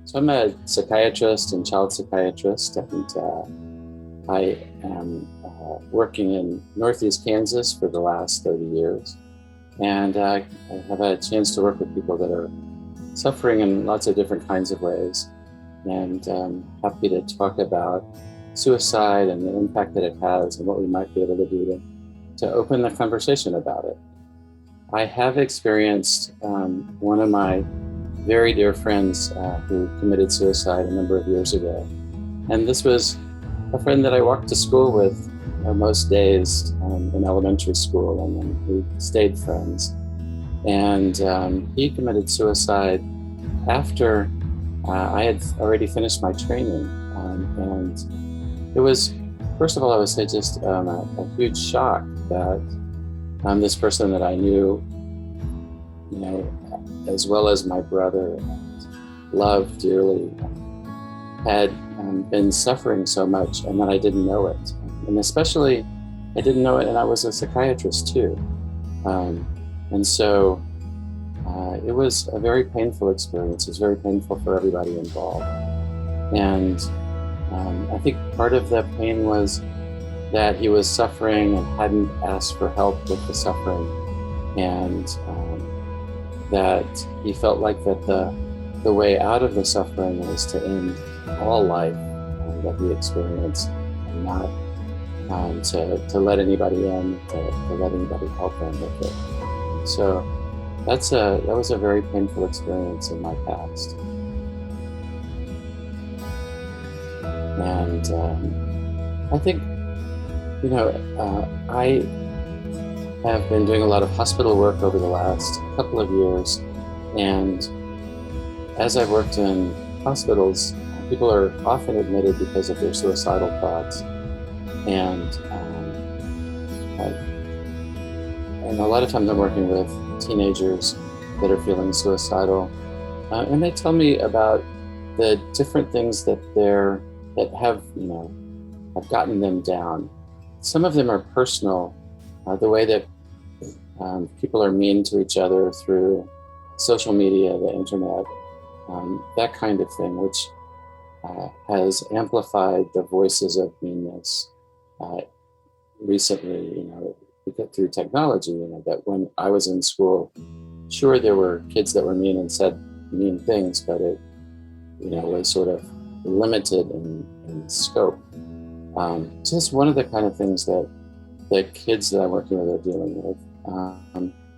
So I'm a psychiatrist and child psychiatrist, and I am working in Northeast Kansas for the last 30 years. And I have a chance to work with people that are suffering in lots of different kinds of ways. And I'm happy to talk about suicide and the impact that it has and what we might be able to do to open the conversation about it. I have experienced one of my very dear friends who committed suicide a number of years ago. And this was a friend that I walked to school with most days in elementary school, and then we stayed friends. And he committed suicide after I had already finished my training. And it was, first of all, I would say just a huge shock that this person that I knew, as well as my brother and loved dearly, had been suffering so much, and that I didn't know it. And especially, I didn't know it, and I was a psychiatrist too. And so it was a very painful experience. It was very painful for everybody involved. And I think part of the pain was that he was suffering and hadn't asked for help with the suffering. And that he felt like that the way out of the suffering was to end all life that he experienced, and not to let anybody in, to let anybody help him with it. So that was a very painful experience in my past. And I think, I have been doing a lot of hospital work over the last couple of years. And as I've worked in hospitals, people are often admitted because of their suicidal thoughts. And a lot of times I'm working with teenagers that are feeling suicidal. And they tell me about the different things that have gotten them down. Some of them are personal. The way that people are mean to each other through social media, the internet, that kind of thing, which has amplified the voices of meanness recently, through technology. That when I was in school, sure, there were kids that were mean and said mean things, but it, was sort of limited in scope. So that's one of the kind of things that the kids that I'm working with are dealing with.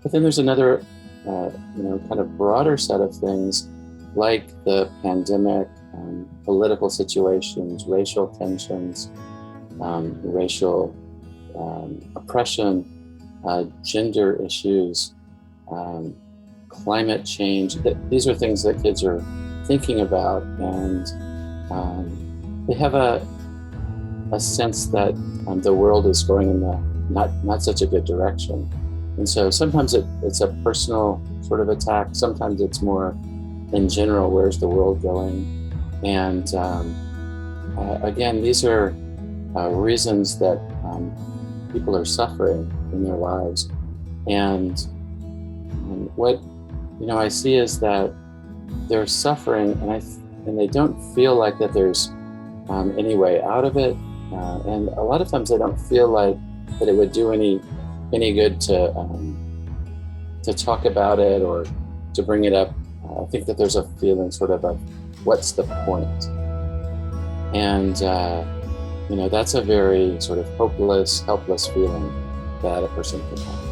But then there's another, kind of broader set of things, like the pandemic, political situations, racial tensions, racial oppression, gender issues, climate change. These are things that kids are thinking about, and they have a sense that the world is going in the not such a good direction. And so sometimes it's a personal sort of attack. Sometimes it's more in general, where's the world going? And again, these are reasons that people are suffering in their lives. And what I see is that they're suffering, and they don't feel like that there's any way out of it. And a lot of times they don't feel like that it would do any good to talk about it or to bring it up. I think that there's a feeling sort of what's the point? And that's a very sort of hopeless, helpless feeling that a person can have.